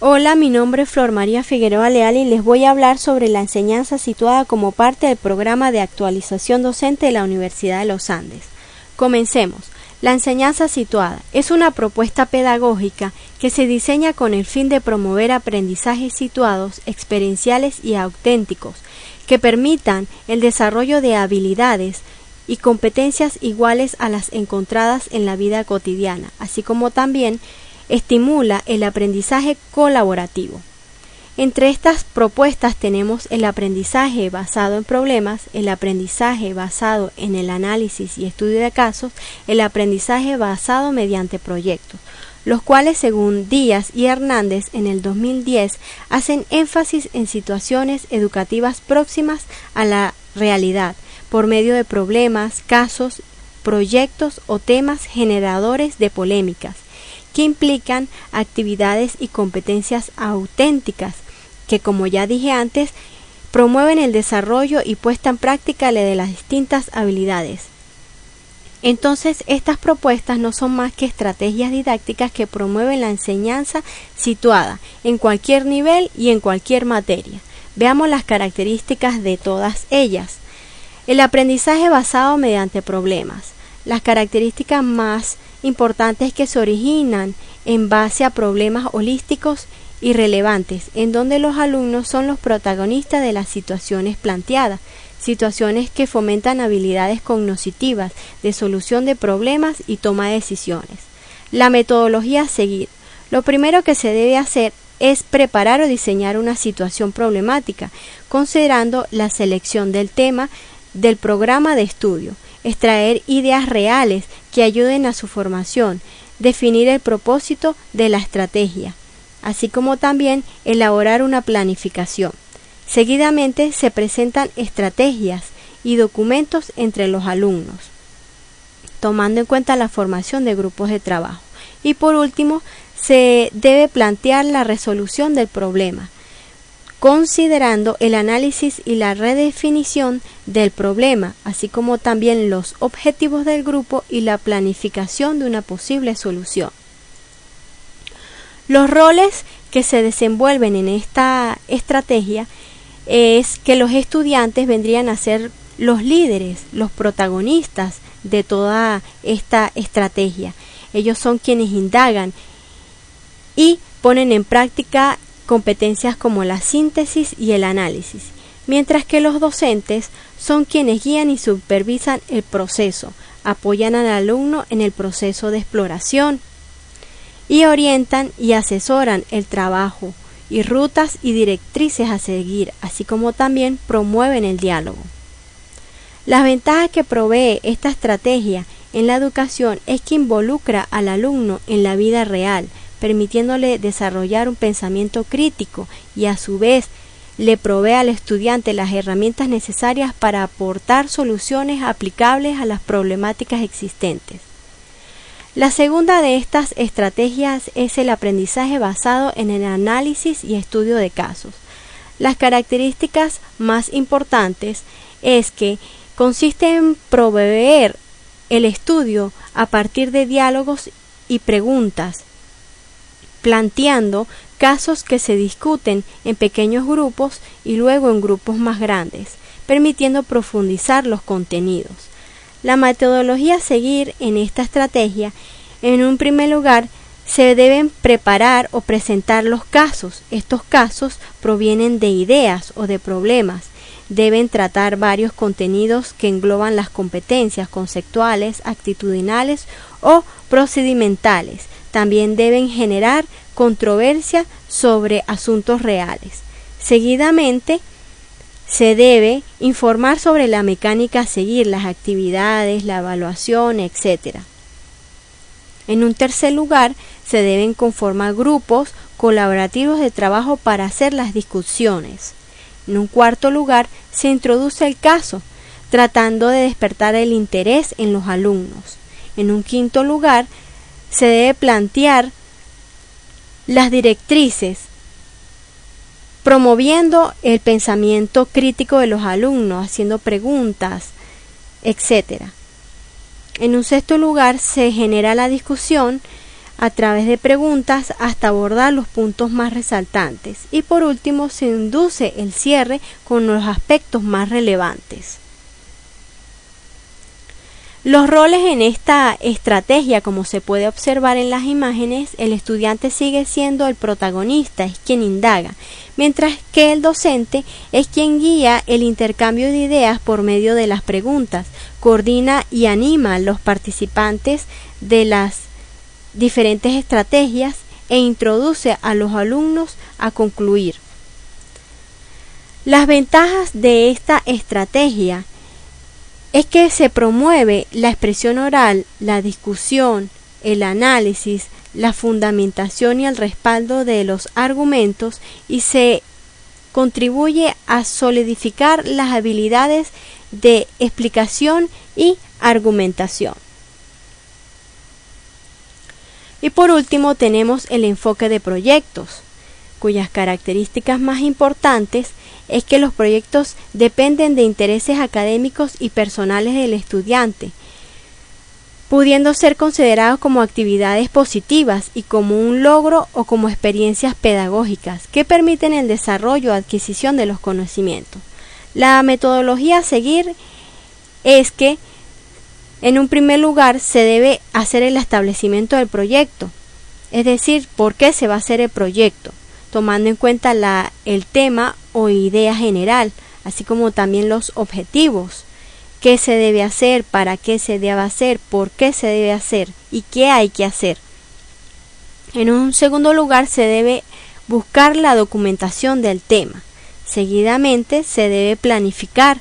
Hola, mi nombre es Flor María Figueroa Leal y les voy a hablar sobre la enseñanza situada como parte del programa de actualización docente de la Universidad de los Andes. Comencemos. La enseñanza situada es una propuesta pedagógica que se diseña con el fin de promover aprendizajes situados, experienciales y auténticos, que permitan el desarrollo de habilidades y competencias iguales a las encontradas en la vida cotidiana, así como también estimula el aprendizaje colaborativo. Entre estas propuestas tenemos el aprendizaje basado en problemas, el aprendizaje basado en el análisis y estudio de casos, el aprendizaje basado mediante proyectos, los cuales, según Díaz y Hernández en el 2010, hacen énfasis en situaciones educativas próximas a la realidad, por medio de problemas, casos, proyectos o temas generadores de polémicas, que implican actividades y competencias auténticas que, como ya dije antes, promueven el desarrollo y puesta en práctica de las distintas habilidades. Entonces, estas propuestas no son más que estrategias didácticas que promueven la enseñanza situada en cualquier nivel y en cualquier materia. Veamos las características de todas ellas. El aprendizaje basado mediante problemas. Las características más importantes que se originan en base a problemas holísticos y relevantes, en donde los alumnos son los protagonistas de las situaciones planteadas, situaciones que fomentan habilidades cognitivas de solución de problemas y toma de decisiones. La metodología a seguir. Lo primero que se debe hacer es preparar o diseñar una situación problemática, considerando la selección del tema del programa de estudio, extraer ideas reales que ayuden a su formación, definir el propósito de la estrategia, así como también elaborar una planificación. Seguidamente se presentan estrategias y documentos entre los alumnos, tomando en cuenta la formación de grupos de trabajo. Y por último, se debe plantear la resolución del problema, considerando el análisis y la redefinición del problema, así como también los objetivos del grupo y la planificación de una posible solución. Los roles que se desenvuelven en esta estrategia es que los estudiantes vendrían a ser los líderes, los protagonistas de toda esta estrategia. Ellos son quienes indagan y ponen en práctica competencias como la síntesis y el análisis, mientras que los docentes son quienes guían y supervisan el proceso, apoyan al alumno en el proceso de exploración y orientan y asesoran el trabajo y rutas y directrices a seguir, así como también promueven el diálogo. Las ventajas que provee esta estrategia en la educación es que involucra al alumno en la vida real, permitiéndole desarrollar un pensamiento crítico y a su vez le provee al estudiante las herramientas necesarias para aportar soluciones aplicables a las problemáticas existentes. La segunda de estas estrategias es el aprendizaje basado en el análisis y estudio de casos. Las características más importantes es que consiste en proveer el estudio a partir de diálogos y preguntas, planteando casos que se discuten en pequeños grupos y luego en grupos más grandes, permitiendo profundizar los contenidos. La metodología a seguir en esta estrategia, en un primer lugar, se deben preparar o presentar los casos. Estos casos provienen de ideas o de problemas. Deben tratar varios contenidos que engloban las competencias conceptuales, actitudinales o procedimentales. También deben generar controversia sobre asuntos reales. Seguidamente, se debe informar sobre la mecánica a seguir, las actividades, la evaluación, etc. En un tercer lugar, se deben conformar grupos colaborativos de trabajo para hacer las discusiones. En un cuarto lugar, se introduce el caso, tratando de despertar el interés en los alumnos. En un quinto lugar, se debe plantear las directrices, promoviendo el pensamiento crítico de los alumnos, haciendo preguntas, etc. En un sexto lugar, se genera la discusión a través de preguntas hasta abordar los puntos más resaltantes y por último se induce el cierre con los aspectos más relevantes. Los roles en esta estrategia, como se puede observar en las imágenes, el estudiante sigue siendo el protagonista, es quien indaga, mientras que el docente es quien guía el intercambio de ideas por medio de las preguntas, coordina y anima a los participantes de las diferentes estrategias e introduce a los alumnos a concluir. Las ventajas de esta estrategia es que se promueve la expresión oral, la discusión, el análisis, la fundamentación y el respaldo de los argumentos y se contribuye a solidificar las habilidades de explicación y argumentación. Y por último tenemos el enfoque de proyectos, cuyas características más importantes es que los proyectos dependen de intereses académicos y personales del estudiante, pudiendo ser considerados como actividades positivas y como un logro o como experiencias pedagógicas que permiten el desarrollo o adquisición de los conocimientos. La metodología a seguir es que en un primer lugar se debe hacer el establecimiento del proyecto, es decir, por qué se va a hacer el proyecto, tomando en cuenta el tema o idea general, así como también los objetivos, qué se debe hacer, para qué se debe hacer, por qué se debe hacer y qué hay que hacer. En un segundo lugar se debe buscar la documentación del tema. Seguidamente se debe planificar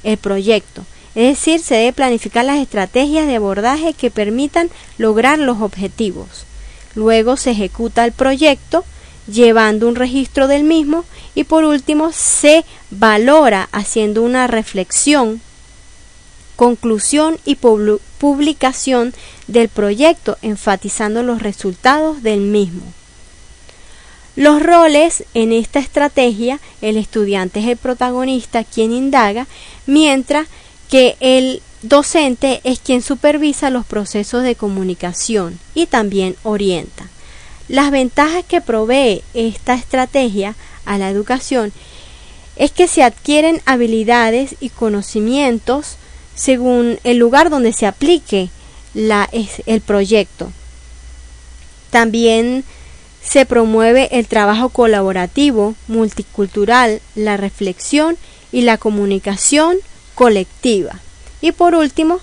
el proyecto, es decir, se debe planificar las estrategias de abordaje que permitan lograr los objetivos. Luego se ejecuta el proyecto llevando un registro del mismo y por último se valora haciendo una reflexión, conclusión y publicación del proyecto, enfatizando los resultados del mismo. Los roles en esta estrategia: el estudiante es el protagonista, quien indaga, mientras que el docente es quien supervisa los procesos de comunicación y también orienta. Las ventajas que provee esta estrategia a la educación es que se adquieren habilidades y conocimientos según el lugar donde se aplique el proyecto. También se promueve el trabajo colaborativo, multicultural, la reflexión y la comunicación colectiva. Y por último,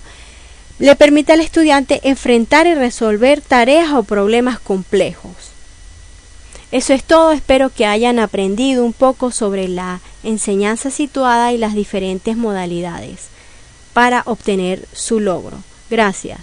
le permite al estudiante enfrentar y resolver tareas o problemas complejos. Eso es todo, espero que hayan aprendido un poco sobre la enseñanza situada y las diferentes modalidades para obtener su logro. Gracias.